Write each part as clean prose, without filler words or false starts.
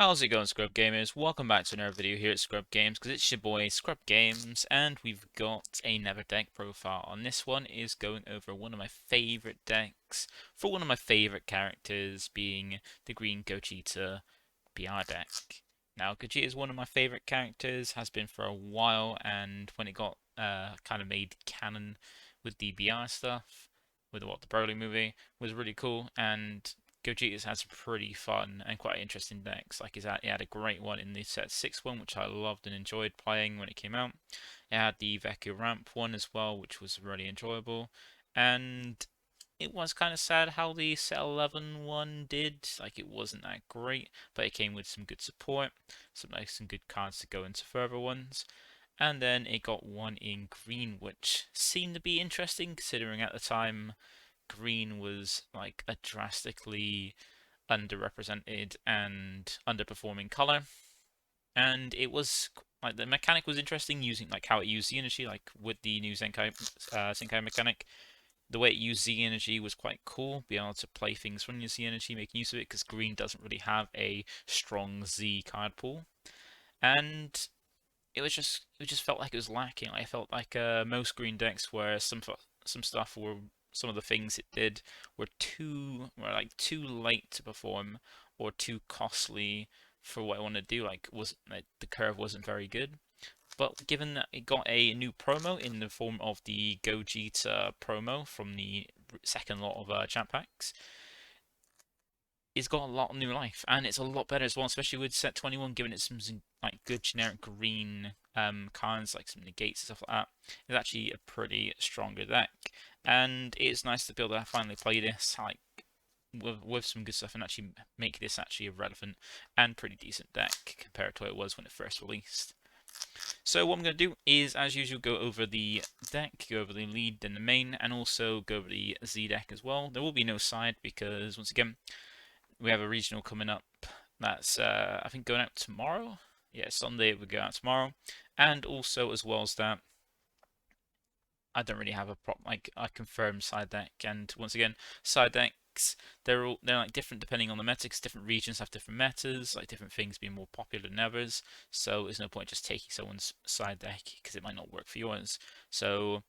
How's it going, Scrub Gamers? Welcome back to another video here at Scrub Games, because it's your boy Scrub Games, and we've got another deck profile. On this one is going over one of my favorite decks for one of my favorite characters, being the green Gogeta BR deck. Now, Gogeta is one of my favorite characters, has been for a while, and when it got kind of made canon with the BR stuff, with the Broly movie, was really cool, and Gogeta's has some pretty fun and quite interesting decks. Like he had a great one in the set 6 one, which I loved and enjoyed playing when it came out. It had the Veku Ramp one as well, which was really enjoyable. And it was kind of sad how the set 11 one did. Like, it wasn't that great, but it came with some good support, some good cards to go into further ones. And then it got one in green, which seemed to be interesting considering at the time green was like a drastically underrepresented and underperforming color. And it was like the mechanic was interesting, using like how it used the energy, like with the new Zenkai mechanic. The way it used Z energy was quite cool, being able to play things from your Z energy, making use of it, because green doesn't really have a strong Z card pool. And it just felt like it was lacking. I felt like most green decks where some stuff were some of the things it did were like too late to perform or too costly for what I want to do. Like the curve wasn't very good. But given that it got a new promo in the form of the Gogeta promo from the second lot of champ packs, it's got a lot of new life, and it's a lot better as well, especially with set 21, giving it some like good generic green cards, like some negates and stuff like that. It's actually a pretty stronger deck, and it's nice to be able to finally play this like with some good stuff and actually make this actually a relevant and pretty decent deck compared to what it was when it first released. So what I'm going to do is, as usual, go over the deck, go over the lead, then the main, and also go over the Z deck as well. There will be no side because, once again, we have a regional coming up that's I think going out tomorrow. Yeah, Sunday we go out tomorrow. And also, as well as that, I don't really have a confirmed side deck. And once again, side decks, they're like different depending on the meta, because different regions have different metas, like different things being more popular than others. So there's no point just taking someone's side deck because it might not work for yours. So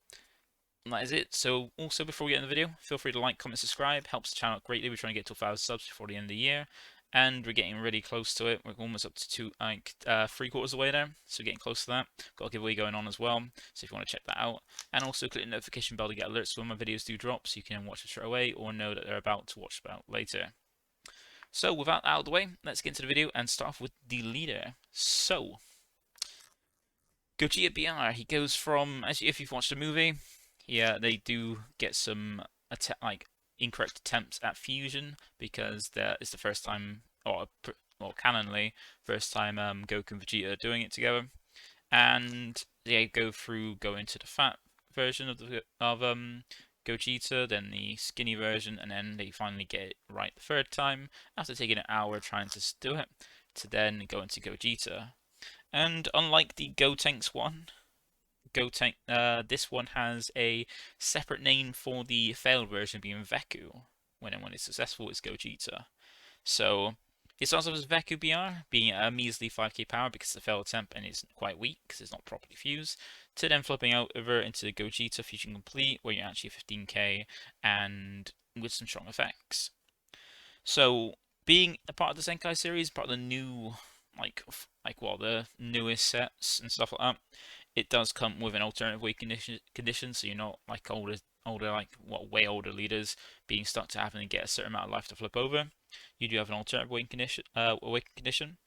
that is it. So also, before we get in the video, feel free to like, comment, subscribe. Helps the channel out greatly. We're trying to get to 1,000 subs before the end of the year, and we're getting really close to it. We're almost up to 3/4 away there, so getting close to that. Got a giveaway going on as well, so if you want to check that out, and also click the notification bell to get alerts when my videos do drop, so you can watch them straight away or know that they're about to watch about later. So without that out of the way, let's get into the video and start off with the leader. So Gogeta BR, he goes from, as if you've watched the movie, yeah, they do get some incorrect attempts at fusion, because it's the first time, or canonly first time Goku and Vegeta are doing it together, and they go into the fat version of Gogeta, then the skinny version, and then they finally get it right the third time after taking an hour trying to do it, to then go into Gogeta. And unlike the Gotenks one, this one has a separate name for the failed version, being Veku. When it's successful, it's Gogeta. So it starts off as Veku BR, being a measly 5k power because it's a failed attempt and it's quite weak because it's not properly fused, to then flipping over into Gogeta Fusion Complete, where you're actually 15k and with some strong effects. So being a part of the Zenkai series, part of the new the newest sets and stuff like that, it does come with an alternative weight condition, so you're not like way older leaders being stuck to having to get a certain amount of life to flip over. You do have an alternative weight condition.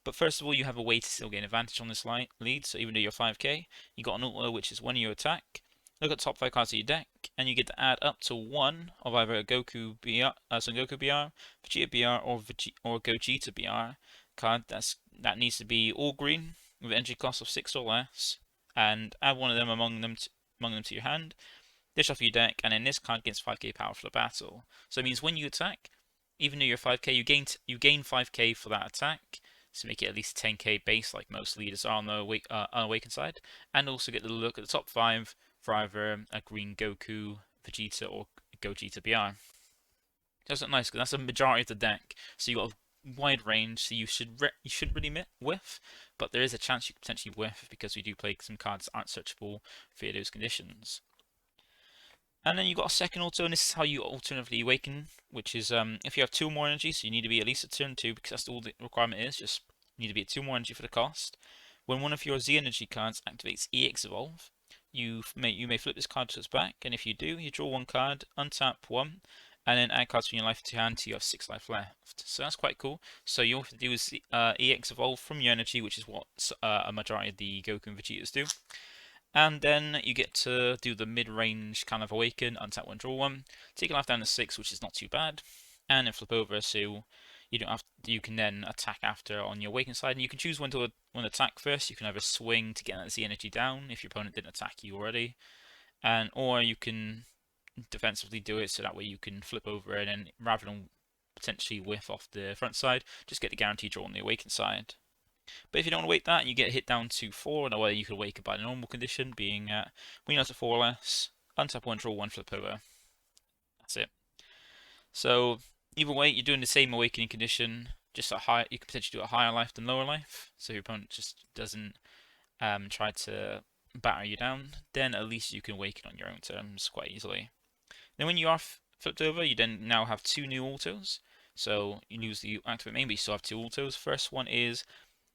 But first of all, you have a way to still gain advantage on this lead. So even though you're 5k, you got an auto, which is when you attack, look at the top 5 cards of your deck, and you get to add up to 1 of either a Goku BR, Son Goku BR, Vegeta BR, or Gogeta BR card that needs to be all green with energy cost of 6 or less, and add one of them among them to your hand. Dish off your deck, and then this card gets 5k power for the battle. So it means when you attack, even though you're 5k, you gain 5k for that attack, to make it at least 10k base, like most leaders are on the Awaken side, and also get to look at the top 5 for either a green Goku, Vegeta, or Gogeta BR. That's not nice, because that's a majority of the deck. So you got wide range, so you shouldn't really whiff, but there is a chance you could potentially whiff because we do play some cards that aren't searchable via those conditions. And then you've got a second auto, and this is how you alternatively awaken, which is if you have 2 or more energy, so you need to be at least at turn 2, because that's all the requirement is, just you need to be at 2 more energy for the cost. When one of your Z energy cards activates EX Evolve, you may flip this card to its back, and if you do, you draw 1 card, untap 1, and then add cards from your life to your hand till you have 6 life left. So that's quite cool. So you all have to do is EX Evolve from your energy, which is what a majority of the Goku and Vegetas do. And then you get to do the mid-range kind of awaken, untap 1, draw 1, take your life down to 6, which is not too bad, and then flip over, so you can then attack after on your awaken side, and you can choose when to attack first. You can either swing to get that Z energy down if your opponent didn't attack you already, or you can defensively do it so that way you can flip over and then rather than potentially whiff off the front side, just get the guaranteed draw on the awaken side. But if you don't want to wait that, you get hit down to 4, and way you could awaken by the normal condition, being when you're at 4 or less, untap 1, draw 1, flip over. That's it. So either way, you're doing the same awakening condition, just at high. You could potentially do a higher life than lower life, so your opponent just doesn't try to batter you down. Then at least you can awaken on your own terms quite easily. Then when you are flipped over, you then now have 2 new autos. So you lose the activate main, but you still have 2 autos. First one is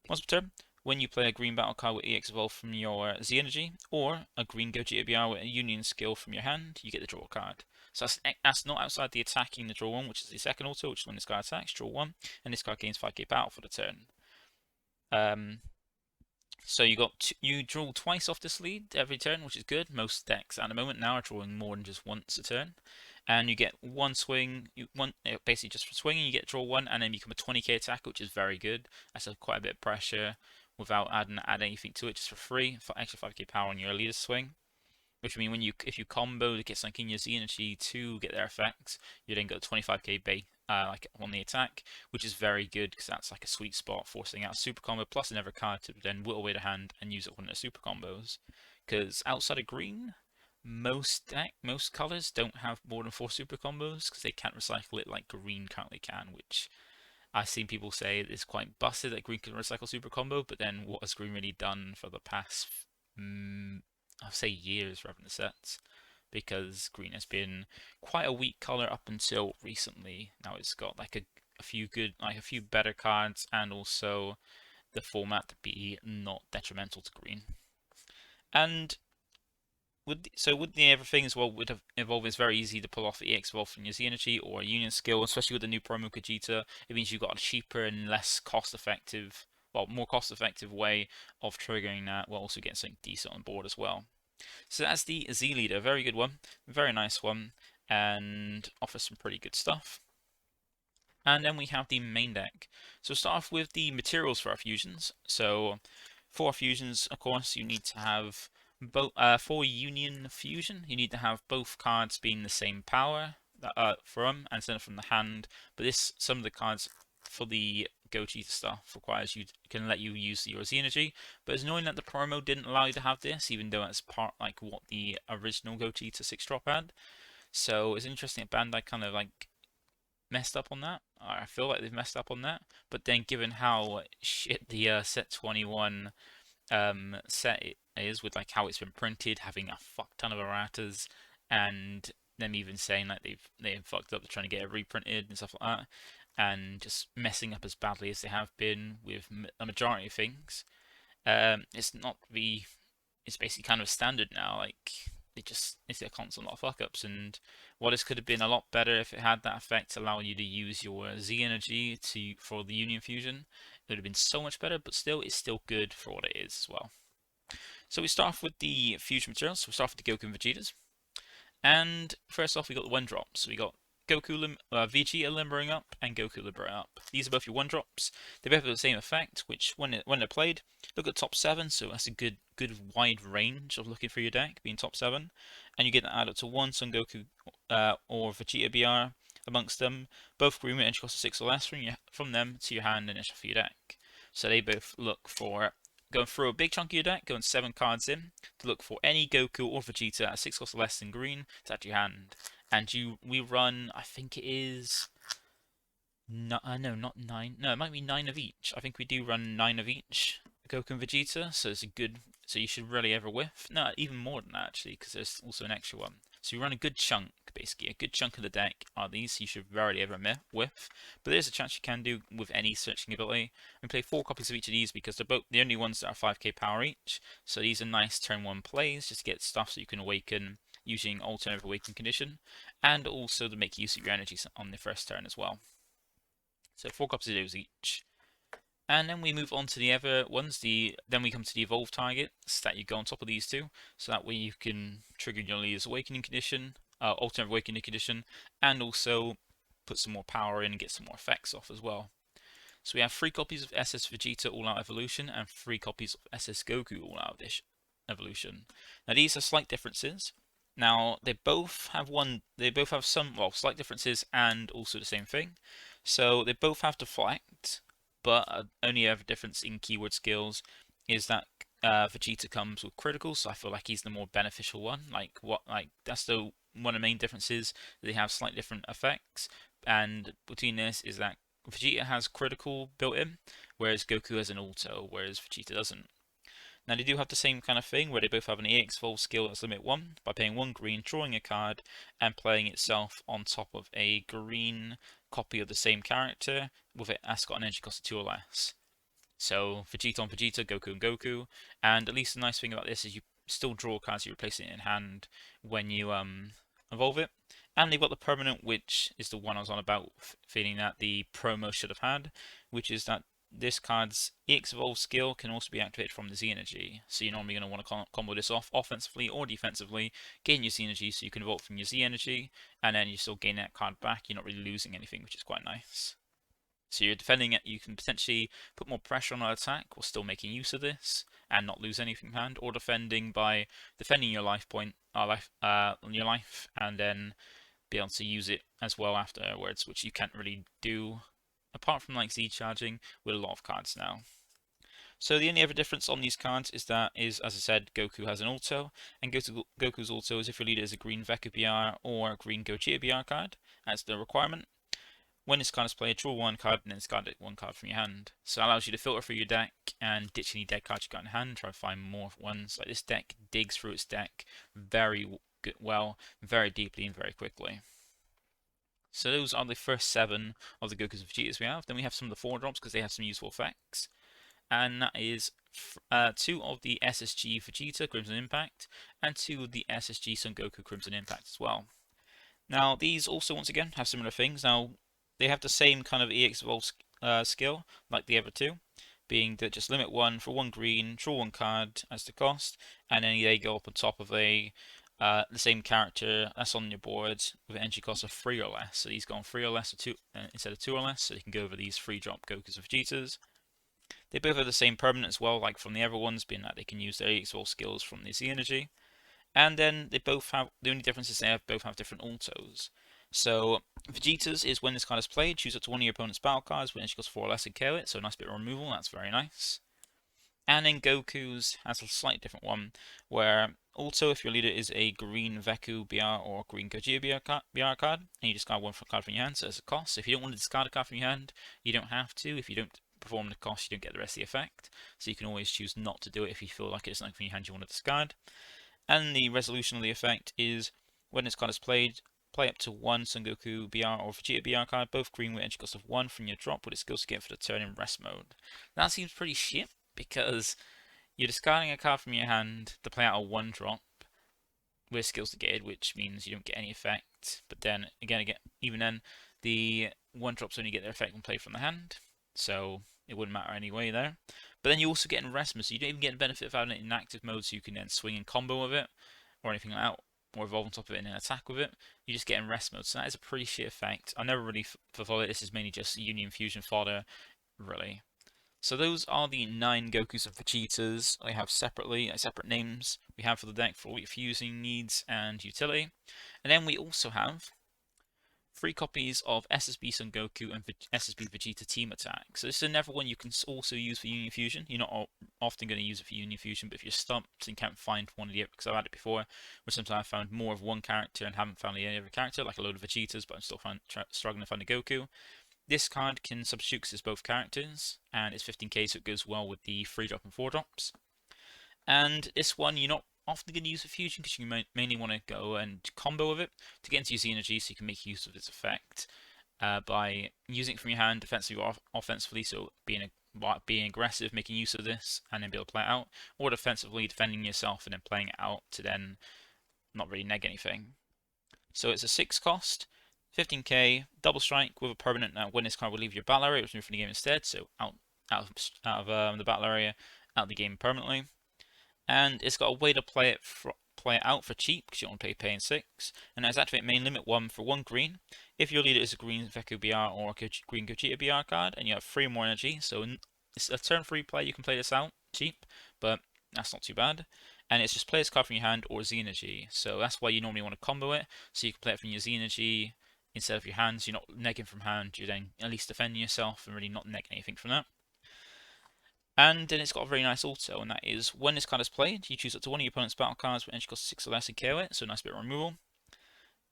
once per turn, when you play a green battle card with EX Evolve from your Z energy, or a green Gogeta BR with a Union skill from your hand, you get the draw card. So that's not outside the attacking the draw 1, which is the second auto, which is when this card attacks, draw 1, and this card gains 5k battle for the turn. So you draw twice off this lead every turn, which is good. Most decks at the moment now are drawing more than just once a turn. And you get 1 swing, basically just for swinging, you get draw 1, and then become a 20k attacker, which is very good. That's quite a bit of pressure without adding anything to it, just for free, for extra 5k power on your leader swing. Which means if you combo to get something in your Z energy to get their effects, you then got 25k base like on the attack, which is very good because that's like a sweet spot, forcing out a super combo plus another card to then whittle away the hand and use it on the super combos. Because outside of green, most colors don't have more than 4 super combos because they can't recycle it like green currently can, which I've seen people say is quite busted that green can recycle super combo, but then what has green really done for the past I'll say years rather than sets, because green has been quite a weak color up until recently. Now it's got like a few better cards, and also the format to be not detrimental to green. And with the other thing as well, with Evolve, it's very easy to pull off EX Evolve from your Z Energy or a Union skill, especially with the new promo Gogeta. It means you've got a cheaper and less cost-effective, well, more cost-effective way of triggering that, while also getting something decent on board as well. So that's the Z Leader, very good one, very nice one, and offers some pretty good stuff. And then we have the main deck. So we'll start off with the materials for our fusions. So for our fusions, of course, you need to have both. For Union Fusion, you need to have both cards being the same power from and sent from the hand. But some of the cards for the Gogeta stuff requires can let you use your Z energy. But it's annoying that the promo didn't allow you to have this, even though it's part like what the original Gogeta 6-drop had. So it's interesting that Bandai kind of like messed up on that. I feel like they've messed up on that. But then given how shit the set 21 set it is, with like how it's been printed, having a fuck ton of erratas, and them even saying like they've fucked up, they're trying to get it reprinted and stuff like that, and just messing up as badly as they have been with a majority of things. It's basically kind of standard now. Like it's a constant lot of fuck ups, and while this could have been a lot better if it had that effect allowing you to use your Z energy for the Union Fusion, it would have been so much better. But still, it's still good for what it is as well. So we start off with the fusion materials. So we start off with the Goku and Vegetas. And first off, we got the 1-drops. So we got Vegeta Limbering Up and Goku Limbering Up. These are both your 1-drops. They both have the same effect, which when they're played, look at top 7. So that's a good wide range of looking for your deck, being top 7. And you get that added to 1 Son Goku or Vegeta BR amongst them. Both green with entry cost of 6 or less from them to your hand and shuffle your deck. So they both look for going through a big chunk of your deck, going 7 cards in to look for any Goku or Vegeta at 6 cost or less than green to add to your hand. And we run, I think it is No, no, not 9. No, it might be 9 of each. I think we do run 9 of each Goku and Vegeta, so it's a good. So you should rarely ever whiff. No, even more than that actually, because there's also an extra one. So you run a good chunk, basically. A good chunk of the deck are these, so you should rarely ever whiff. But there's a chance you can do with any searching ability. We play 4 copies of each of these because they're both the only ones that are 5k power each. So these are nice turn 1 plays, just to get stuff so you can awaken using alternative awaken condition, and also to make use of your energy on the first turn as well. So 4 copies of those each. And then we move on to the other ones. Then we come to the evolve targets that you go on top of these two. So that way you can trigger your leader's awakening condition, alternate awakening condition, and also put some more power in and get some more effects off as well. So we have 3 copies of SS Vegeta All Out Evolution and 3 copies of SS Goku All Out Evolution. Now these are slight differences. Now they both have some slight differences and also the same thing. So they both have deflect, but only have a difference in keyword skills is that Vegeta comes with criticals, so I feel like he's the more beneficial one. That's the one of the main differences. They have slightly different effects, and between this is that Vegeta has critical built in, whereas Goku has an auto, whereas Vegeta doesn't. Now they do have the same kind of thing where they both have an EX Evolve skill that's limit 1 by paying 1 green, drawing a card, and playing itself on top of a green copy of the same character with it that's got an energy cost of 2 or less. So Vegeta on Vegeta, Goku and Goku, and at least the nice thing about this is you still draw cards, you replace it in hand when you evolve it. And they've got the permanent, which is the one I was on about, feeling that the promo should have had, which is that this card's EX Evolve skill can also be activated from the Z energy. So you're normally going to want to combo this off offensively or defensively, gain your Z energy so you can evolve from your Z energy, and then you still gain that card back. You're not really losing anything, which is quite nice. So you're defending it, you can potentially put more pressure on an attack while still making use of this and not lose anything from hand, or defending by defending your life point, your life, and then be able to use it as well afterwards, which you can't really do apart from like Z charging with a lot of cards now. So the only other difference on these cards is as I said, Goku has an auto, and Goku's auto is if your leader is a green Veku BR or a green Gogeta BR card. That's the requirement. When this card is played, draw 1 card and then discard 1 card from your hand. So it allows you to filter through your deck and ditch any dead cards you got in hand, try to find more ones. Like this deck digs through its deck very very deeply and very quickly. So those are the first 7 of the Gokus and Vegetas we have. Then we have some of the 4 drops because they have some useful effects. And that is 2 of the SSG Vegeta Crimson Impact and 2 of the SSG Son Goku Crimson Impact as well. Now these also once again have similar things. Now they have the same kind of EX Evolve skill like the other 2, being that just limit 1 for 1 green, draw 1 card as the cost, and then they go up on top of the same character that's on your board with an energy cost of 3 or less. So these go on 3 or less or 2, instead of 2 or less, so you can go over these 3 drop Gokus and Vegetas. They both have the same permanent as well, like from the other ones, being that they can use their EX Evolve skills from the Z energy. And then they both have, the only difference is they both have different autos. So Vegeta's is when this card is played, choose up to one of your opponent's battle cards, when energy costs 4 or less and KO it, so a nice bit of removal, that's very nice. And then Goku's has a slightly different one, where also if your leader is a green Veku BR or a green Gogeta BR card, and you discard 1 card from your hand, so it's a cost. So if you don't want to discard a card from your hand, you don't have to. If you don't perform the cost, you don't get the rest of the effect. So you can always choose not to do it if you feel like it's something from your hand you want to discard. And the resolution of the effect is when this card is played, play up to 1 Son Goku BR or Vegeta BR card, both green with energy cost of 1 from your drop with its skills to get for the turn in rest mode. That seems pretty shit because you're discarding a card from your hand to play out a 1 drop with skills negated, which means you don't get any effect. But then again, even then, the 1 drops only get their effect when played from the hand, so it wouldn't matter anyway there. But then you also get in rest mode, so you don't even get the benefit of having it in active mode, so you can then swing and combo with it, or anything like that, or evolve on top of it and then attack with it. You just get in rest mode, so that is a pretty shit effect. I never really followed it. This is mainly just Union Fusion fodder, really. So those are the 9 Gokus and Vegetas. They have separate names we have for the deck for all your fusing needs and utility. And then we also have 3 copies of SSB Son Goku and SSB Vegeta Team Attack. So this is another one you can also use for Union Fusion. You're not often going to use it for Union Fusion, but if you're stumped and can't find one of the, because I've had it before, where sometimes I've found more of one character and haven't found the other character, like a load of Vegetas, but I'm still struggling to find a Goku. This card can substitute because it's both characters, and it's 15k, so it goes well with the 3-drop and 4-drops. And this one, you're not often going to use a fusion because you mainly want to go and combo with it to get into your Z energy, so you can make use of its effect by using it from your hand defensively or offensively. So being aggressive, making use of this, and then be able to play it out, or defensively defending yourself and then playing it out to then not really neg anything. So it's a 6 cost, 15k, double strike with a permanent. When this card will leave your battle area, it was moved from the game instead, so out of the battle area, out of the game permanently. And it's got a way to play it out for cheap because you don't want to paying 6. And that's activate main limit 1 for 1 green. If your leader is a green Veku BR or a green Gogeta BR card, and you have 3 more energy, so it's a turn 3 play, you can play this out cheap, but that's not too bad. And it's just play this card from your hand or Z energy. So that's why you normally want to combo it. So you can play it from your Z energy instead of your hands. You're not negging from hand. You're then at least defending yourself and really not negging anything from that. And then it's got a very nice auto, and that is when this card is played, you choose up to one of your opponent's battle cards with energy cost 6 or less and KO it. So a nice bit of removal.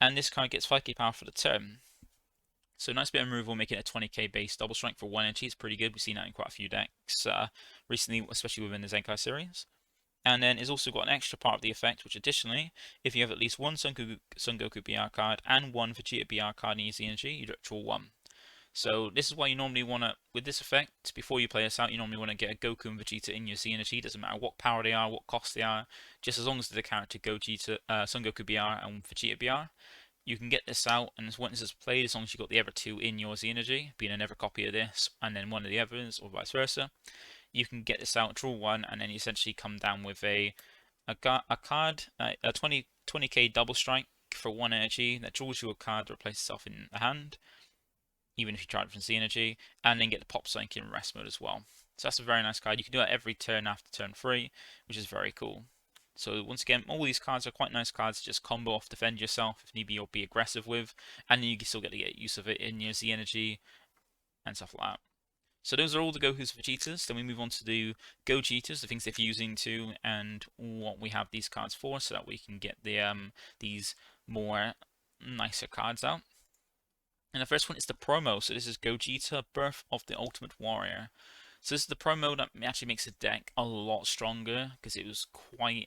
And this card gets 5k power for the turn. So nice bit of removal, making it a 20k base double strike for 1 energy. It's pretty good. We've seen that in quite a few decks recently, especially within the Zenkai series. And then it's also got an extra part of the effect, which additionally, if you have at least one Son Goku BR card and one Vegeta BR card in your Z energy, you draw 1. So this is why you normally want to, with this effect, before you play this out, you normally want to get a Goku and Vegeta in your Z energy. Doesn't matter what power they are, what cost they are, just as long as the character Gogeta, Son Goku BR and Vegeta BR. You can get this out, and once this is played, as long as you've got the other 2 in your Z energy, being another copy of this, and then one of the others, or vice versa, you can get this out, draw 1, and then you essentially come down with a card, a 20k double strike for 1 energy that draws you a card to replace itself in the hand, even if you try it from Z energy, and then get the pop psych in rest mode as well. So that's a very nice card. You can do that every turn after turn 3, which is very cool. So once again, all these cards are quite nice cards to just combo off, defend yourself if need be, or be aggressive with, and then you can still get to get use of it in your Z energy and stuff like that. So those are all the Gokus Vegetas. Then we move on to the Gogetas, the things they're fusing to, and what we have these cards for, so that we can get these more nicer cards out. And the first one is the promo. So this is Gogeta, Birth of the Ultimate Warrior. So this is the promo that actually makes the deck a lot stronger, because it was quite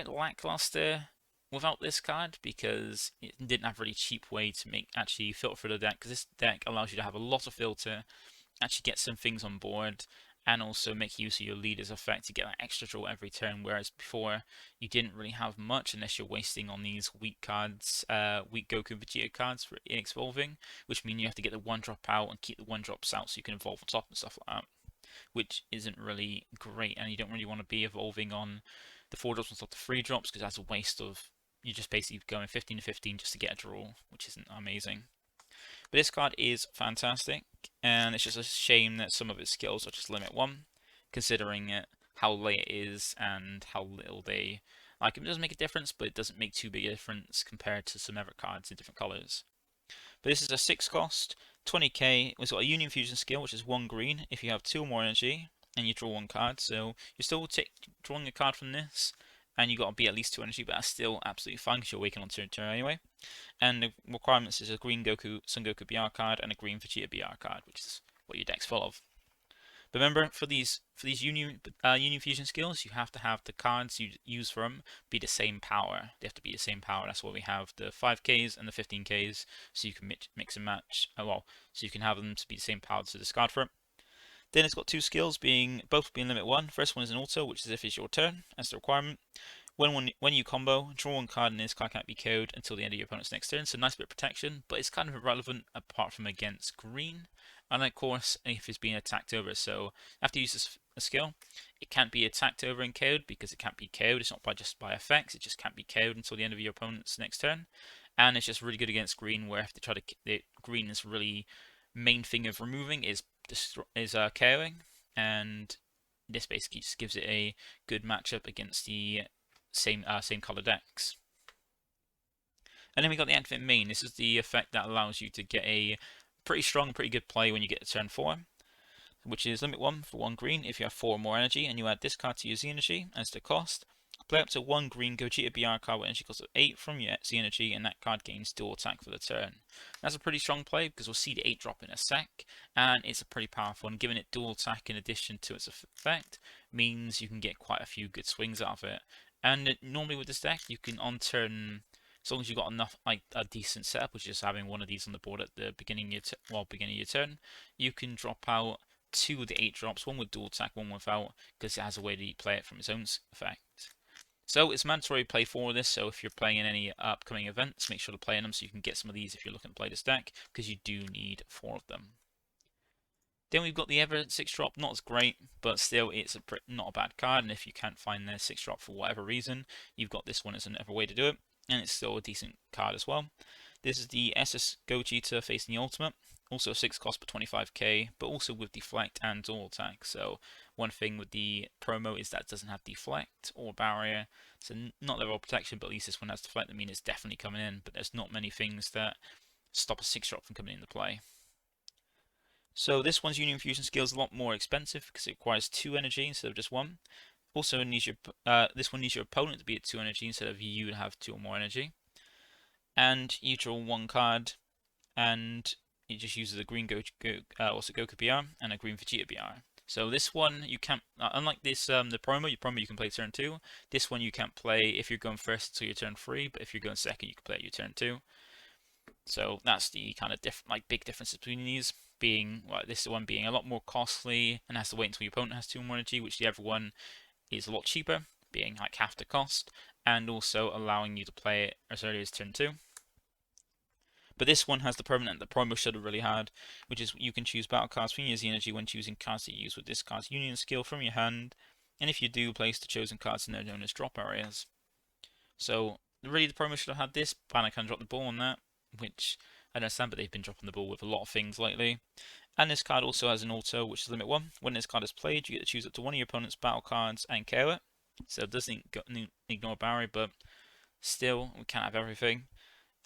lackluster without this card, because it didn't have a really cheap way to actually filter through the deck, because this deck allows you to have a lot of filter, actually get some things on board, and also make use of your leader's effect to get that extra draw every turn, whereas before you didn't really have much unless you're wasting on these weak cards, weak Goku Vegeta cards for EX evolving, which means you have to get the 1-drop out and keep the 1-drops out so you can evolve on top and stuff like that, which isn't really great, and you don't really want to be evolving on the 4-drops on top of the 3-drops, because that's a waste of, you're just basically going 15 to 15 just to get a draw, which isn't amazing. But this card is fantastic, and it's just a shame that some of its skills are just limit 1, considering how late it is and how little they like. It doesn't make a difference, but it doesn't make too big a difference compared to some other cards in different colours. But this is a 6 cost, 20k. It's got a Union Fusion skill, which is 1 green if you have 2 or more energy and you draw 1 card. So you're still drawing a card from this, and you've got to be at least 2 energy, but that's still absolutely fine because you're Awaken on turn anyway. And the requirements is a green Son Goku BR card and a green Vegeta BR card, which is what your deck's full of. But remember, for these Union Fusion skills, you have to have the cards you use for them be the same power. They have to be the same power. That's why we have the 5Ks and the 15Ks, so you can mix and match. So you can have them to be the same power to discard for it. Then it's got 2 skills, both being limit 1. First one is an auto, which is if it's your turn. That's the requirement. When you combo, draw 1 card, and this card can't be KO'd until the end of your opponent's next turn. So nice bit of protection, but it's kind of irrelevant apart from against green. And of course, if it's being attacked over, so after you use this skill, it can't be attacked over and KO'd because it can't be KO'd. It's not just by effects; it just can't be KO'd until the end of your opponent's next turn. And it's just really good against green, where if they try to, green is really main thing of removing is KOing, and this basically just gives it a good matchup against the same color decks. And then we got the activate main. This is the effect that allows you to get a pretty strong, pretty good play when you get to turn 4, which is limit 1 for 1 green if you have 4 or more energy, and you add this card to your Z energy as the cost, Play up to one green Gogeta BR card with energy cost of 8 from your Z energy, and that card gains dual attack for the turn. That's a pretty strong play because we'll see the 8 drop in a sec, and it's a pretty powerful one. Giving it dual attack in addition to its effect means you can get quite a few good swings out of it. And normally with this deck, you can on turn, as long as you've got enough, like a decent setup, which is having one of these on the board at the beginning of your turn, you can drop out 2 of the 8 drops, one with dual attack, one without, because it has a way to play it from its own effect. So it's mandatory to play 4 of this, so if you're playing in any upcoming events, make sure to play in them so you can get some of these if you're looking to play this deck, because you do need 4 of them. Then we've got the Ever 6 drop, not as great, but still it's not a bad card, and if you can't find the 6 drop for whatever reason, you've got this one as another way to do it, and it's still a decent card as well. This is the SS Gogeta facing the Ultimate, also 6 cost but 25k, but also with Deflect and Dual Attack. So one thing with the promo is that it doesn't have Deflect or Barrier, so not level protection, but at least this one has Deflect. I mean, it's definitely coming in, but there's not many things that stop a 6 drop from coming into play. So this one's Union Fusion skill is a lot more expensive because it requires 2 energy instead of just 1. Also, needs this one needs your opponent to be at 2 energy instead of you to have 2 or more energy. And you draw 1 card, and it just uses a green Goku BR and a green Vegeta BR. So this one you can't, unlike this the promo you can play turn 2. This one you can't play if you're going first until your turn 3, but if you're going second you can play at your turn 2. So that's the kind of big difference between these, being this one being a lot more costly and has to wait until your opponent has 2 more energy, which the other one is a lot cheaper, being like half the cost, and also allowing you to play it as early as turn 2. But this one has the permanent that promo should have really had, which is you can choose battle cards from your Z energy when choosing cards to use with this card's union skill from your hand, and if you do, place the chosen cards in their known as drop areas. So really the promo should have had this, Banner can drop the ball on that, which I don't understand, but they've been dropping the ball with a lot of things lately. And this card also has an auto, which is limit 1. When this card is played, you get to choose up to one of your opponent's battle cards and KO it. So it doesn't ignore Barry, but still, we can't have everything.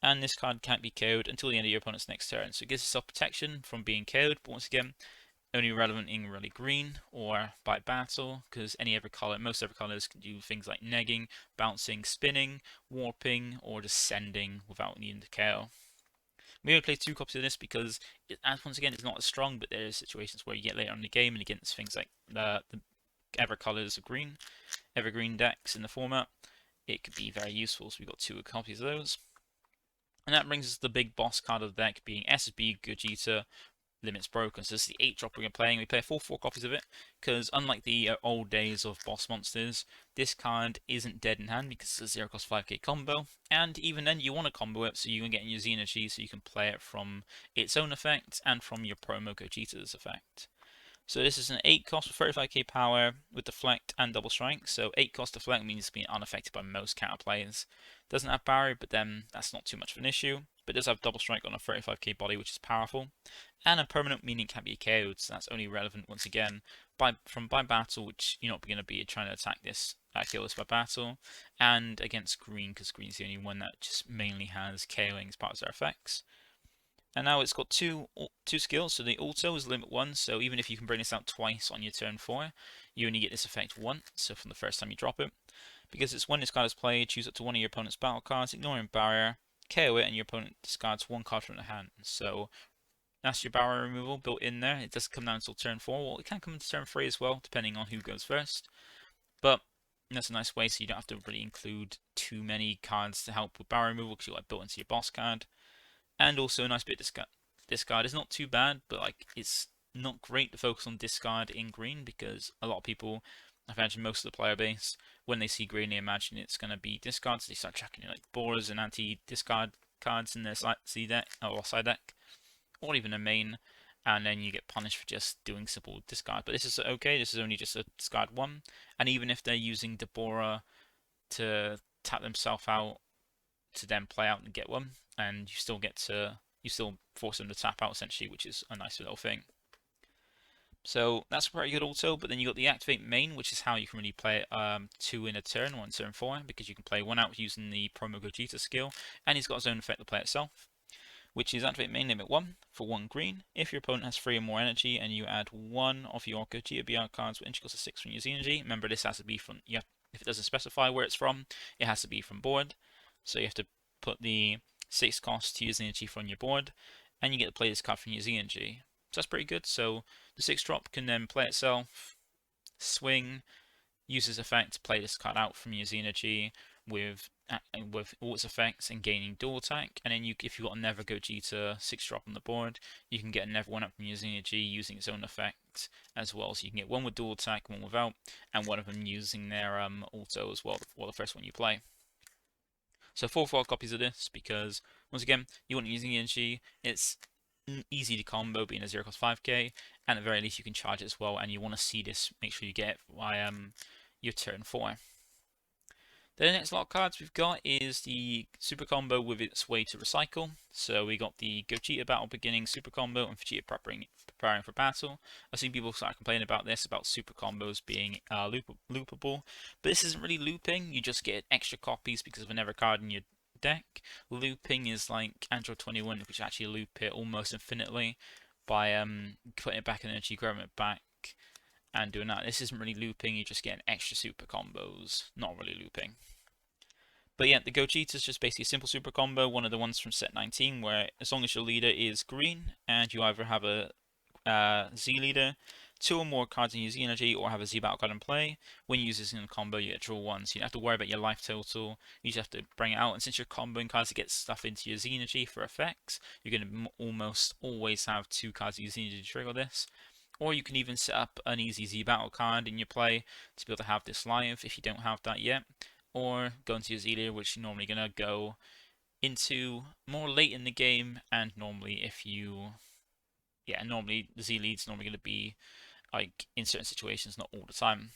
And this card can't be KO'd until the end of your opponent's next turn. So it gives itself protection from being KO'd, but once again, only relevant in really green or by battle, because most other colors can do things like negging, bouncing, spinning, warping, or just sending without needing to KO. We only play 2 copies of this because, once again, it's not as strong, but there are situations where you get later on in the game and against things like the ever colors of green, evergreen decks in the format, it could be very useful. So we've got 2 copies of those. And that brings us to the big boss card of the deck, being SB Gogeta Limits Broken. So this is the 8 drop we're playing. We play 4 copies of it, because unlike the old days of boss monsters, this card isn't dead in hand because it's a 0 cost 5k combo. And even then, you want to combo it so you can get in your Z energy so you can play it from its own effect and from your promo Gogeta's effect. So this is an 8 cost with 35k power with deflect and double strike. So 8 cost deflect means it's being unaffected by most counter plays. Doesn't have barrier, but then that's not too much of an issue. But does have double strike on a 35k body, which is powerful. And a permanent, meaning it can be KO'd, so that's only relevant once again by battle, which you're not going to be trying to attack this, kill this by battle. And against green, because green's the only one that just mainly has KOing as part of their effects. And now it's got two skills, so the auto is limit 1, so even if you can bring this out twice on your turn 4, you only get this effect once, so from the first time you drop it. Because it's when this card is played, choose up to one of your opponent's battle cards, ignoring barrier, KO it, and your opponent discards 1 card from their hand. So that's your barrier removal built in there. It doesn't come down until turn 4, well it can come to turn 3 as well, depending on who goes first. But that's a nice way so you don't have to really include too many cards to help with barrier removal because you're built into your boss card. And also a nice bit of discard is not too bad, but it's not great to focus on discard in green because a lot of people, I imagine most of the player base, when they see green they imagine it's going to be discard, so they start chucking boars and anti-discard cards in their C deck or side deck, or even a main, and then you get punished for just doing simple discard. But this is okay, this is only just a discard 1, and even if they're using Deborah to tap themselves out to then play out and get 1, and you still force them to tap out essentially, which is a nice little thing. So that's a pretty good auto, but then you got the activate main, which is how you can really play it 2 in a turn, 1 turn 4, because you can play 1 out using the promo Gogeta skill, and he's got his own effect to play itself, which is activate main limit 1 for 1 green. If your opponent has 3 or more energy and you add 1 of your Gogeta BR cards with energy cost of 6 from your Z energy, remember this has to be from If it doesn't specify where it's from, it has to be from board. So you have to put the 6 cost to use energy from your board, and you get to play this card from your Z-Energy. So that's pretty good. So the 6 drop can then play itself, swing, use this effect to play this card out from your Z-Energy with all its effects and gaining dual attack. And then if you've got a Never Gogeta 6 drop on the board, you can get a Never 1 up from your Z-Energy using its own effect as well. So you can get one with dual attack, one without, and one of them using their auto as well, the first one you play. So 4 copies of this because, once again, you want using energy. It's easy to combo being a 0 cost 5k, and at the very least you can charge it as well, and you want to see this, make sure you get it by your turn 4. The next lot of cards we've got is the super combo with its way to recycle. So we got the Gogeta battle beginning super combo and Vegeta preparing for battle. I've seen people start complaining about this, about super combos being loopable, but this isn't really looping. You just get extra copies because of another card in your deck. Looping is like Android 21, which actually loop it almost infinitely by putting it back in energy, grabbing it back, and doing that. This isn't really looping, you're just getting extra super combos, not really looping. But yeah, the Gogeta is just basically a simple super combo, one of the ones from set 19, where as long as your leader is green, and you either have a Z leader, 2 or more cards in your Z energy, or have a Z battle card in play, when you use this in a combo, you get to draw 1, so you don't have to worry about your life total, you just have to bring it out, and since you're comboing cards to get stuff into your Z energy for effects, you're going to almost always have 2 cards in your Z energy to trigger this. Or you can even set up an easy Z battle card in your play to be able to have this live if you don't have that yet. Or go into your Z leader, which you're normally going to go into more late in the game, and normally normally the Z lead's normally going to be like in certain situations, not all the time.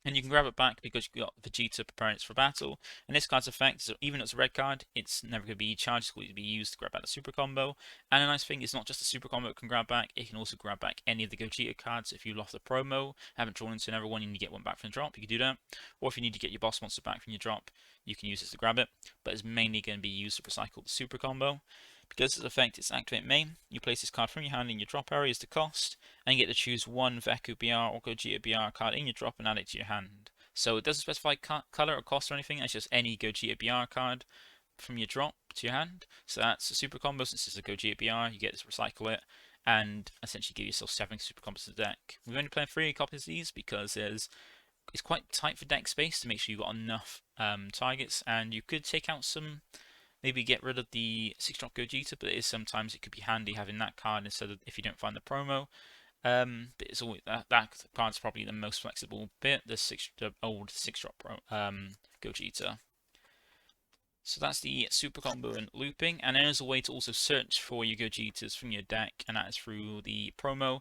And you can grab it back because you've got Vegeta preparing it for battle. And this card's effect, so even though it's a red card, it's never going to be charged, it's going to be used to grab back the super combo. And a nice thing is not just a super combo it can grab back, it can also grab back any of the Gogeta cards. If you lost a promo, haven't drawn into another one, and you get one back from the drop, you can do that. Or if you need to get your boss monster back from your drop, you can use this to grab it. But it's mainly going to be used to recycle the super combo. Because its effect is activate main, you place this card from your hand in your drop area as the cost, and you get to choose one Veku BR or Gogeta BR card in your drop and add it to your hand. So it doesn't specify color or cost or anything, it's just any Gogeta BR card from your drop to your hand. So that's a super combo. Since it's a Gogeta BR, you get to recycle it and essentially give yourself 7 super combos to the deck. We've only played 3 copies of these because it's quite tight for deck space to make sure you've got enough targets, and you could take out some, maybe get rid of the 6-drop Gogeta, but sometimes it could be handy having that card instead of if you don't find the promo. But it's always that card's probably the most flexible bit, the old 6-drop Gogeta. So that's the super combo and looping, and there's a way to also search for your Gogetas from your deck, and that is through the promo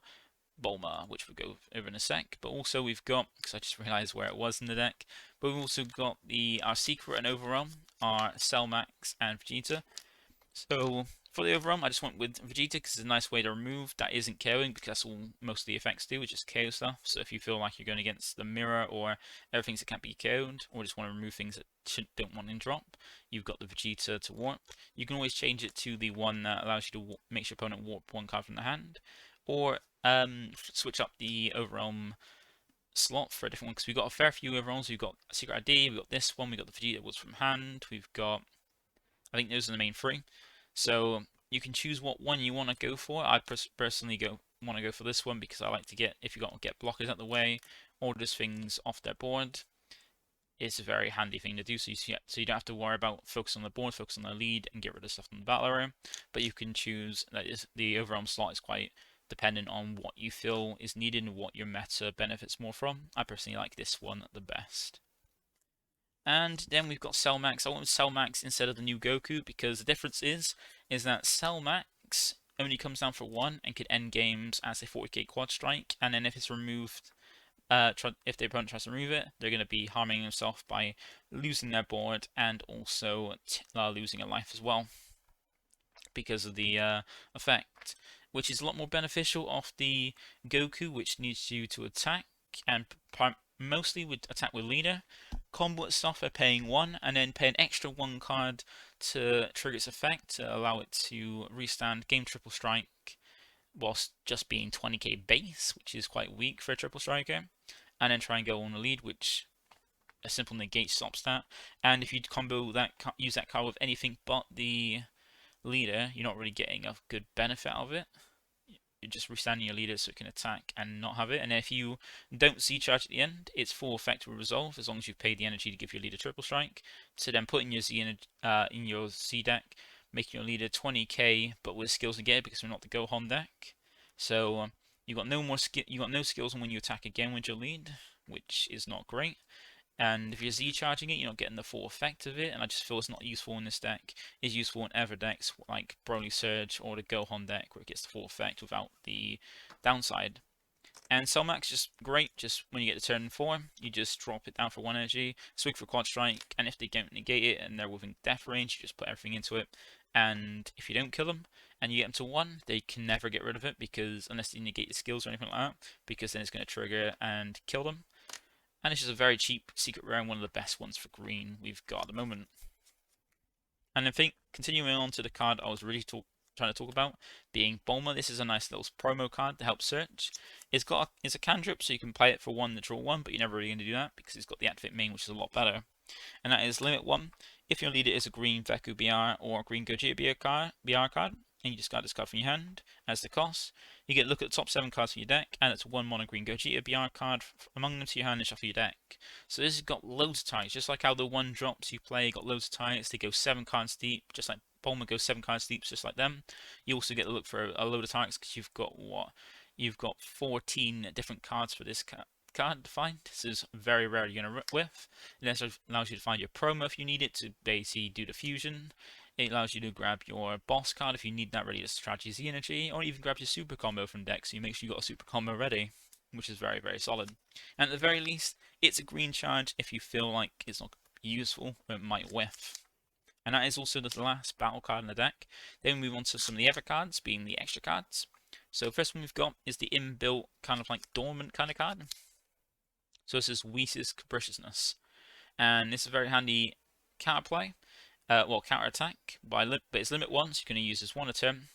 Bulma, which we'll go over in a sec. But also we've got, because I just realised where it was in the deck, but we've also got our Secret and Overwhelm, our Cell Max and Vegeta. So for the Overwhelm, I just went with Vegeta because it's a nice way to remove that isn't KOing, because that's all most of the effects do, which is KO stuff. So if you feel like you're going against the mirror or everything that can't be KO'd, or just want to remove things that don't want in drop, you've got the Vegeta to warp. You can always change it to the one that allows you to make your opponent warp 1 card from the hand, or switch up the Overwhelm slot for a different one, because we've got a fair few Overwhelms. We've got Secret ID, we've got this one, we've got the Vegeta that was from hand, we've got, I think those are the main 3. So you can choose what one you want to go for. I personally want to go for this one because I like to get, if you got to get blockers out the way or just things off their board, it's a very handy thing to do. So you don't have to worry about focus on the board, focus on the lead, and get rid of stuff in the battle area. But you can choose, the Overwhelm slot is quite dependent on what you feel is needed and what your meta benefits more from. I personally like this one the best. And then we've got Cell Max. I went with Cell Max instead of the new Goku because the difference is that Cell Max only comes down for 1 and could end games as a 40k quad strike, and then if it's removed, if the opponent tries to remove it, they're going to be harming themselves by losing their board and also losing a life as well because of the effect, which is a lot more beneficial off the Goku, which needs you to attack and mostly would attack with leader, combo itself by paying 1, and then pay an extra 1 card to trigger its effect to allow it to restand game triple strike whilst just being 20k base, which is quite weak for a triple striker, and then try and go on the lead, which a simple negate stops that. And if you combo that, use that card with anything but the leader, you're not really getting a good benefit out of it. You're just restanding your leader so it can attack and not have it. And if you don't Z-charge at the end, its full effect will resolve as long as you've paid the energy to give your leader triple strike. So then put in your Z deck, making your leader 20k, but with skills again because we're not the Gohan deck. So you got no more you got no skills on when you attack again with your lead, which is not great. And if you're Z-charging it, you're not getting the full effect of it, and I just feel it's not useful in this deck. It's useful in other decks like Broly Surge or the Gohan deck where it gets the full effect without the downside. And Cellmax just great, just when you get to turn 4, you just drop it down for 1 energy, swing for Quad Strike, and if they don't negate it and they're within death range, you just put everything into it. And if you don't kill them, and you get them to 1, they can never get rid of it, because unless they negate the skills or anything like that, because then it's going to trigger and kill them. And it's just a very cheap secret rare and one of the best ones for green we've got at the moment. And I think, continuing on to the card I was really trying to talk about, being Bulma. This is a nice little promo card to help search. It's a cantrip, so you can play it for 1 to draw 1, but you're never really going to do that because it's got the activate main, which is a lot better. And that is limit 1. If your leader is a green Veku BR or a green Gogeta BR card, and you discard this card from your hand as the cost, you get a look at the top 7 cards from your deck, and it's 1 mono green Gogeta BR card among them to your hand and shuffle your deck. So this has got loads of targets, just like how the 1 drops you play got loads of targets. They go 7 cards deep, just like Bulma goes 7 cards deep, just like them. You also get a look for a load of targets because you've got what? You've got 14 different cards for this card to find. This is very rare you're going to with. It allows you to find your promo if you need it to basically do the fusion. It allows you to grab your boss card if you need that ready to strategy Z energy, or even grab your super combo from deck so you make sure you got a super combo ready, which is very, very solid. And at the very least, it's a green charge if you feel like it's not useful, or it might whiff. And that is also the last battle card in the deck. Then we move on to some of the other cards, being the extra cards. So first one we've got is the inbuilt kind of like dormant kind of card. So this is Whis' Capriciousness. And this is a very handy counterplay. Counter attack, but it's limit 1, so you're going to use this 1 a turn.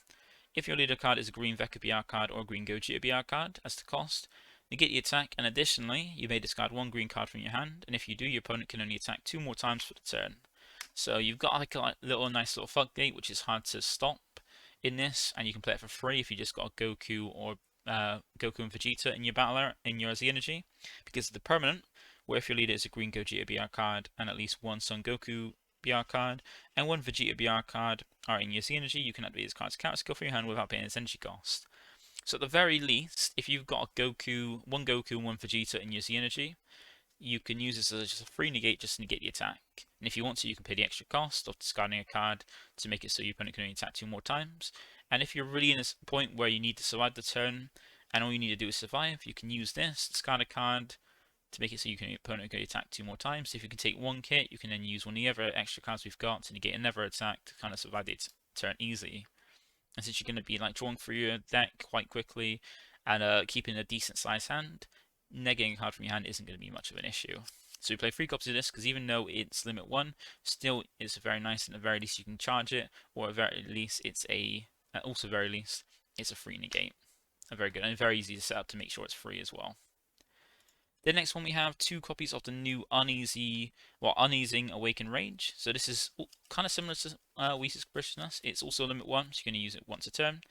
If your leader card is a green Veku BR card or a green Gogeta BR card, as the cost, negate the attack, and additionally, you may discard 1 green card from your hand, and if you do, your opponent can only attack 2 more times for the turn. So you've got like a nice little floodgate, which is hard to stop in this, and you can play it for free if you just got a Goku or Goku and Vegeta in your battle in your Z energy, because of the permanent, where if your leader is a green Gogeta BR card and at least 1 Son Goku BR card and 1 Vegeta BR card are in your Z energy, you can activate this card's counter skill for your hand without paying its energy cost. So at the very least, if you've got one Goku and 1 Vegeta in your Z energy, you can use this as just a free negate just to negate the attack. And if you want to, you can pay the extra cost of discarding a card to make it so your opponent can only attack 2 more times. And if you're really in a point where you need to survive the turn and all you need to do is survive, you can use this, discard a card to make it so your opponent can attack 2 more times. So if you can take 1 kit, you can then use one of the other extra cards we've got to negate another attack to kind of survive the turn easily. And since you're going to be like drawing through your deck quite quickly and keeping a decent sized hand, negating a card from your hand isn't going to be much of an issue. So we play 3 copies of this because even though it's limit 1, still it's very nice, and at the very least you can charge it, or at the very least it's a free negate. Very good and very easy to set up to make sure it's free as well. The next one we have 2 copies of the new Uneasing Awaken Rage. So this is kind of similar to Whis' Capriciousness. It's also limit 1, so you're going to use it once a turn.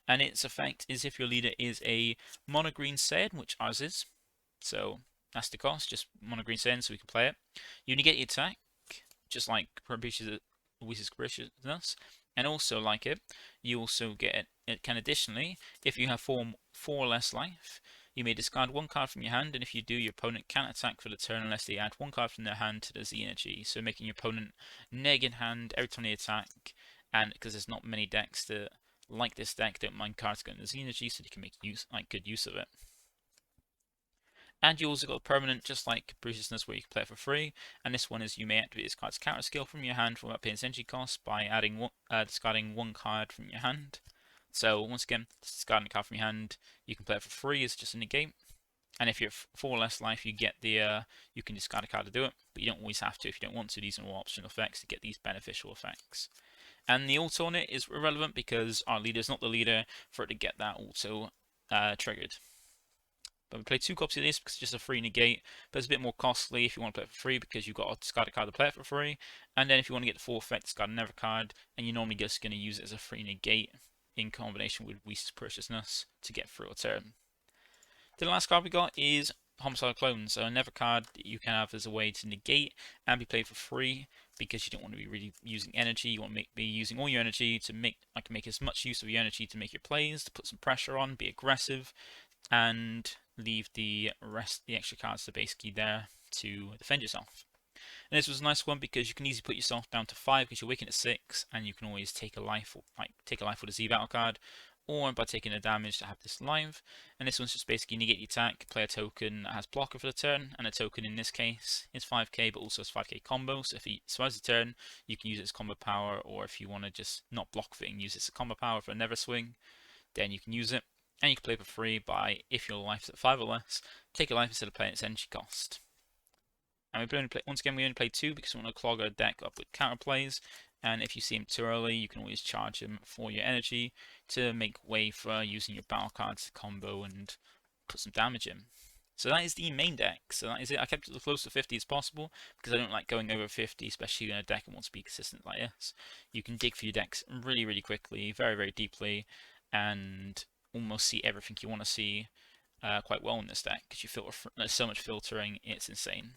And its effect is if your leader is a mono green Saiyan, which ours is. So that's the cost, just mono green Saiyan so we can play it. You negate the attack, just like Whis' Capriciousness. And also like it, you also get it can additionally, if you have 4 or less life, you may discard 1 card from your hand, and if you do, your opponent can't attack for the turn unless they add 1 card from their hand to the Z energy, so making your opponent neg in hand every time they attack, and because there's not many decks that like this deck don't mind cards going to Z energy, so they can make good use of it. And you also got permanent, just like Capriciousness, where you can play it for free. And this one is you may activate this card's counter skill from your hand without paying its energy cost by discarding 1 card from your hand. So once again, discarding a card from your hand, you can play it for free as just a negate. And if you're 4 or less life, you get you can discard a card to do it, but you don't always have to if you don't want to. These are all optional effects to get these beneficial effects. And the auto on it is irrelevant because our leader is not the leader for it to get that auto triggered. But we play 2 copies of this because it's just a free negate, but it's a bit more costly if you want to play it for free because you've got to discard a card to play it for free. And then if you want to get the full effect, discard another card, and you're normally just going to use it as a free negate in combination with Wee's Preciousness to get through a turn. The last card we got is Homicidal Clone, so another card that you can have as a way to negate and be played for free because you don't want to be really using energy. You want to be using all your energy to make as much use of your energy to make your plays, to put some pressure on, be aggressive, and leave the extra cards to basically there to defend yourself. And this was a nice one because you can easily put yourself down to 5 because you're Awaken at 6, and you can always take a life, take a life with a Z battle card, or by taking the damage to have this live. And this one's just basically negate the attack, play a token that has blocker for the turn, and a token in this case is 5k but also has 5k combo, so if he survives the turn you can use it as combo power, or if you want to just not block for it and use it as a combo power for a never swing, then you can use it. And you can play for free by, if your life's at 5 or less, take a life instead of playing its energy cost. And once again we only play 2 because we want to clog our deck up with counter plays, and if you see him too early you can always charge him for your energy to make way for using your battle cards to combo and put some damage in. So that is the main deck. So that is it. I kept it as close to 50 as possible because I don't like going over 50, especially in a deck that wants to be consistent like this. You can dig for your decks really, really quickly, very, very deeply, and almost see everything you want to see quite well in this deck because you filter. There's so much filtering, it's insane.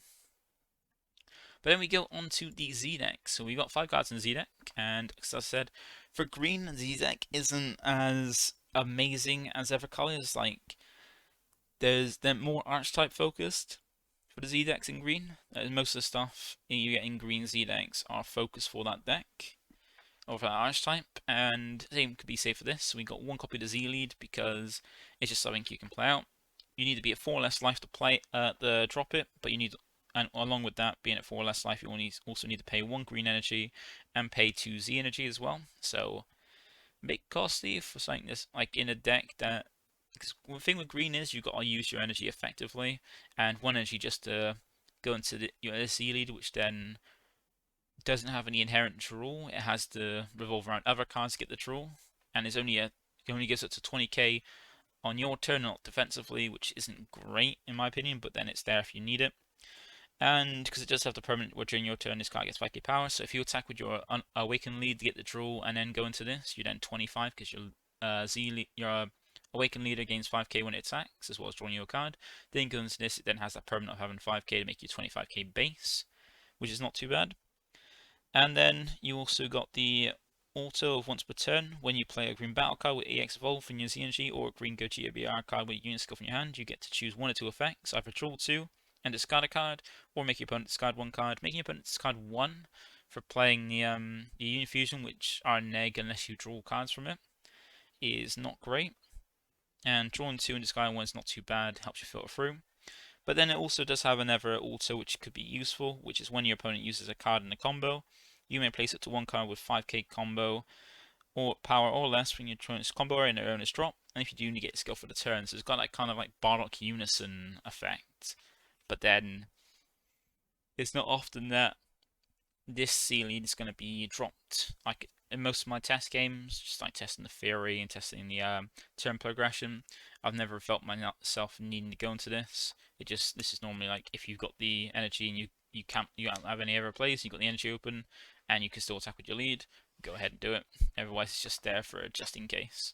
But then we go on to the Z deck. So we've got 5 cards in the Z deck, and as I said, for green, the Z deck isn't as amazing as other colors. Like, they're more archetype focused for the Z decks in green. Most of the stuff you get in green Z decks are focused for that deck, or for that archetype, and same could be said for this. So we got 1 copy of the Z lead because it's just something you can play out. You need to be at 4 less life to play the drop it, but you need, and along with that, being at 4 less life, you also need to pay 1 green energy and pay 2 Z energy as well. So a bit costly for something this like in a deck that. Because the thing with green is you've got to use your energy effectively, and 1 energy just to go into your Z lead, which then doesn't have any inherent draw. It has to revolve around other cards to get the draw, and it only gives it to 20k on your turn, not defensively, which isn't great in my opinion, but then it's there if you need it. And because it does have the permanent where during your turn this card gets 5k power, so if you attack with your Awaken lead to get the draw and then go into this, you're then 25 because your Awaken leader gains 5k when it attacks, as well as drawing your card. Then go into this, it then has that permanent of having 5k to make you 25k base, which is not too bad. And then you also got the auto of once per turn. When you play a green battle card with EX Evolve from your Z energy, or a green Gogeta BR card with unit skill from your hand, you get to choose 1 or 2 effects, either draw 2 and discard a card, or make your opponent discard 1 card. Making your opponent discard 1 for playing the Unit Fusion, which are neg unless you draw cards from it, is not great. And drawing 2 and discarding 1 is not too bad, helps you filter through. But then it also does have another auto which could be useful, which is when your opponent uses a card in a combo, you may place it to 1 card with 5k combo or power or less when your opponent's combo or in their owner's drop, and if you do, you get skill for the turn. So it's got that kind of like Bardock Unison effect. But then it's not often that this ceiling is going to be dropped. Like in most of my test games, just like testing the theory and testing the turn progression, I've never felt myself needing to go into this. This is normally like if you've got the energy and you don't have any other plays, you've got the energy open, and you can still attack with your lead, go ahead and do it. Otherwise, it's just there for just in case.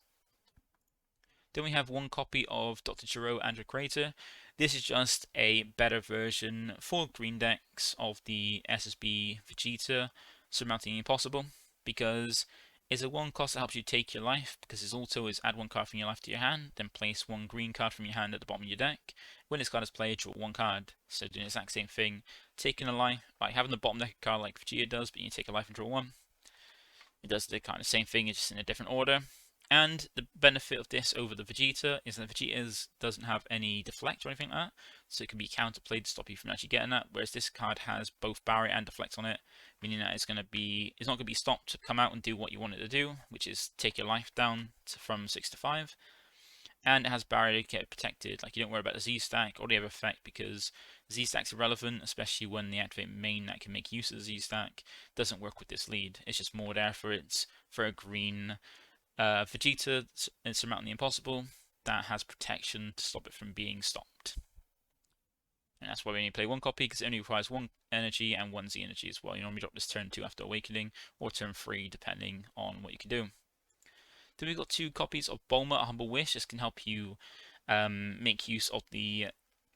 Then we have 1 copy of Dr. Gero Android Creator. This is just a better version for green decks of the SSB Vegeta Surmounting the Impossible, because it's a 1 cost that helps you take your life, because his auto is add 1 card from your life to your hand, then place 1 green card from your hand at the bottom of your deck. When this card is played, draw 1 card. So doing the exact same thing, taking a life, like having the bottom deck card like Vegeta does, but you take a life and draw 1. It does the kind of same thing, it's just in a different order. And the benefit of this over the Vegeta is that Vegeta doesn't have any deflect or anything like that, so it can be counterplayed to stop you from actually getting that, whereas this card has both barrier and deflect on it, meaning that it's not going to be stopped to come out and do what you want it to do, which is take your life down from 6 to 5. And it has barrier to get protected, like you don't worry about the Z stack or the other effect, because Z stack's irrelevant, especially when the activate main that can make use of the Z stack doesn't work with this lead. It's just more there for a green Vegeta and Surmounting the Impossible that has protection to stop it from being stopped. And that's why we only play one copy, because it only requires one energy and one Z energy as well. You normally drop this turn 2 after Awakening, or turn 3 depending on what you can do. Then we've got 2 copies of Bulma, A Humble Wish. This can help you make use of the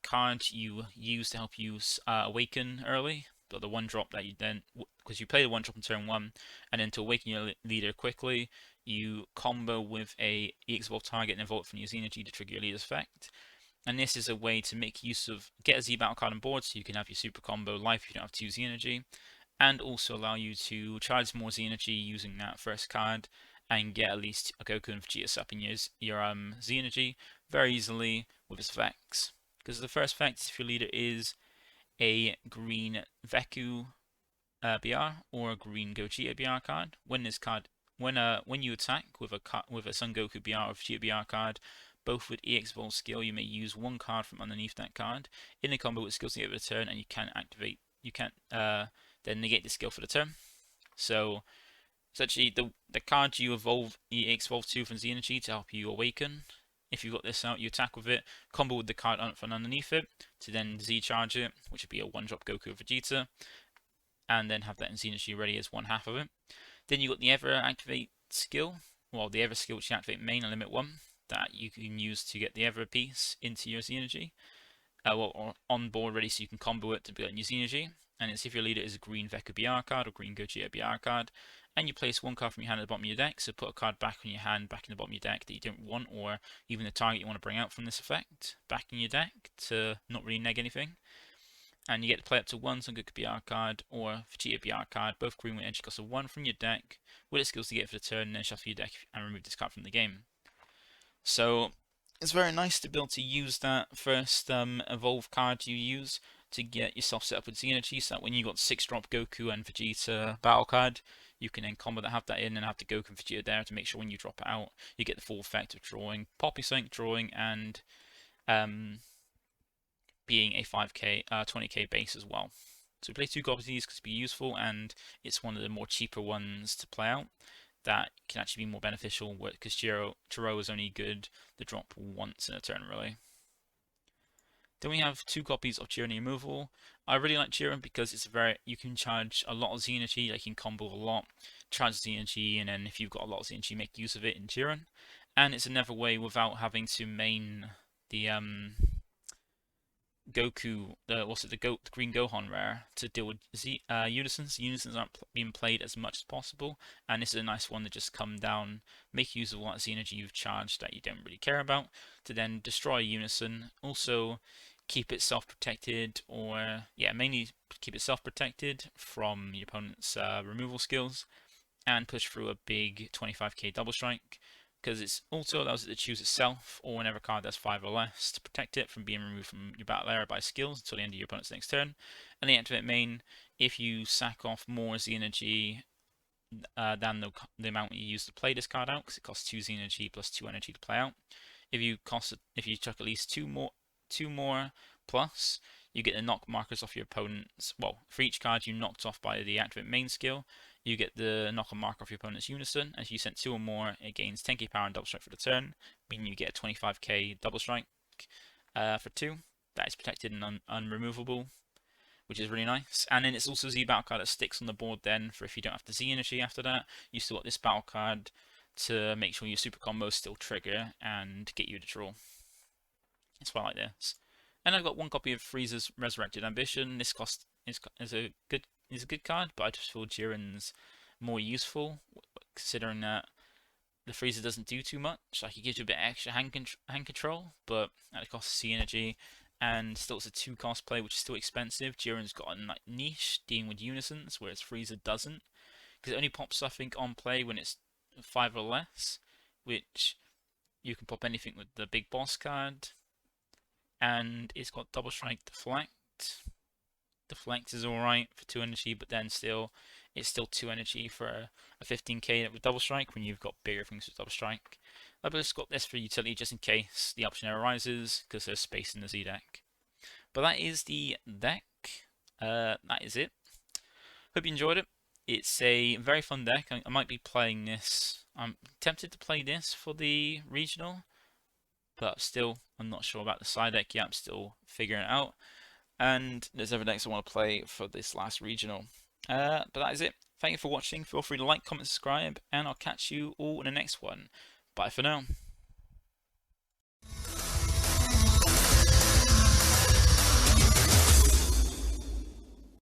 card you use to help you awaken early. But the 1-drop that you then, because you play the 1-drop in turn 1, and then to awaken your leader quickly, you combo with a EX Evolve target and evolve from your Z energy to trigger your leader's effect. And this is a way to make use of, get a Z battle card on board so you can have your super combo life if you don't have 2 Z energy, and also allow you to charge more Z energy using that first card and get at least a Goku and Vegeta up in your Z energy very easily with its effects. Because the first effect, if your leader is a green Veku BR or a green Gogeta BR card, when you attack with a Son Goku BR or Vegeta BR card, both with EX Evolve skill, you may use one card from underneath that card in a combo with skills to get the turn, and you can then negate the skill for the turn. So essentially, the card you evolve EX Evolve to from Z energy to help you awaken. If you've got this out, you attack with it, combo with the card from underneath it to then Z charge it, which would be a 1-drop Goku or Vegeta, and then have that in Z energy ready as 1/2 of it. Then you've got the Ever Activate skill, well, the Ever skill which you activate main and limit 1, that you can use to get the Ever piece into your Z energy, or on board ready so you can combo it to build your Z energy. And it's if your leader is a green Veku BR card or green Gogeta BR card, and you place one card from your hand at the bottom of your deck, so put a card back on your hand, back in the bottom of your deck that you don't want, or even the target you want to bring out from this effect, back in your deck to not really neg anything. And you get to play up to one Son Goku BR card or Vegeta BR card, both green with energy cost of 1 from your deck, with its skills to get for the turn, and then shuffle your deck and remove this card from the game. So it's very nice to be able to use that first evolve card you use to get yourself set up with Z energy, so that when you got 6-drop Goku and Vegeta battle card, you can then combo that, have that in, and have the Goku and Vegeta there to make sure when you drop it out, you get the full effect of drawing, Poppy Sync drawing, and being a 5k, 20k base as well. So we play 2 copies of these because it'd be useful, and it's one of the more cheaper ones to play out that can actually be more beneficial, because Chiro is only good to drop once in a turn, really. Then we have 2 copies of Jiren Removal. I really like Jiren because it's you can charge a lot of Z energy, like you can combo a lot, charge Z energy, and then if you've got a lot of Z energy, make use of it in Jiren. And it's another way without having to main the Goku, the Green Gohan rare to deal with Unisons. Unisons aren't being played as much as possible, and this is a nice one to just come down, make use of what Z energy you've charged that you don't really care about, to then destroy Unison. Also, keep it self-protected, or mainly keep it self-protected from your opponent's removal skills, and push through a big 25k double strike, because it's also allows it to choose itself or whenever a card that's 5 or less to protect it from being removed from your battle area by skills until the end of your opponent's next turn. And the activate main, if you sack off more Z energy than the amount you use to play this card out, because it costs 2 Z energy plus 2 energy to play out. If you chuck at least two more plus, you get the knock markers off your opponent's. Well, for each card you knocked off by the activate main skill, you get the knock and marker off your opponent's Unison. As you sent 2 or more, it gains 10k power and double strike for the turn, meaning you get a 25k double strike for 2. That is protected and unremovable, which is really nice. And then it's also a Z battle card that sticks on the board then, for if you don't have the Z energy after that, you still got this battle card to make sure your super combos still trigger and get you to draw. It's why I like this. And I've got 1 copy of Frieza's Resurrected Ambition. This is a good card, but I just feel Jiren's more useful, considering that the Frieza doesn't do too much. Like, he gives you a bit extra hand control, but at the cost of C energy, and still it's a 2-cost play, which is still expensive. Jiren's got a niche dealing with Unisons, whereas Frieza doesn't, because it only pops, I think, on play when it's 5 or less, which you can pop anything with the big boss card. And it's got double strike deflect. Deflect is alright for 2 energy, but then it's still 2 energy for a 15k with double strike when you've got bigger things with double strike. I've just got this for utility just in case the option arises, because there's space in the Z deck. But that is the deck. That is it. Hope you enjoyed it. It's a very fun deck. I might be playing this. I'm tempted to play this for the regional. but still, I'm not sure about the side deck yet. I'm still figuring it out. And there's other decks I want to play for this last regional. But that is it. Thank you for watching. Feel free to like, comment, subscribe, and I'll catch you all in the next one. Bye for now.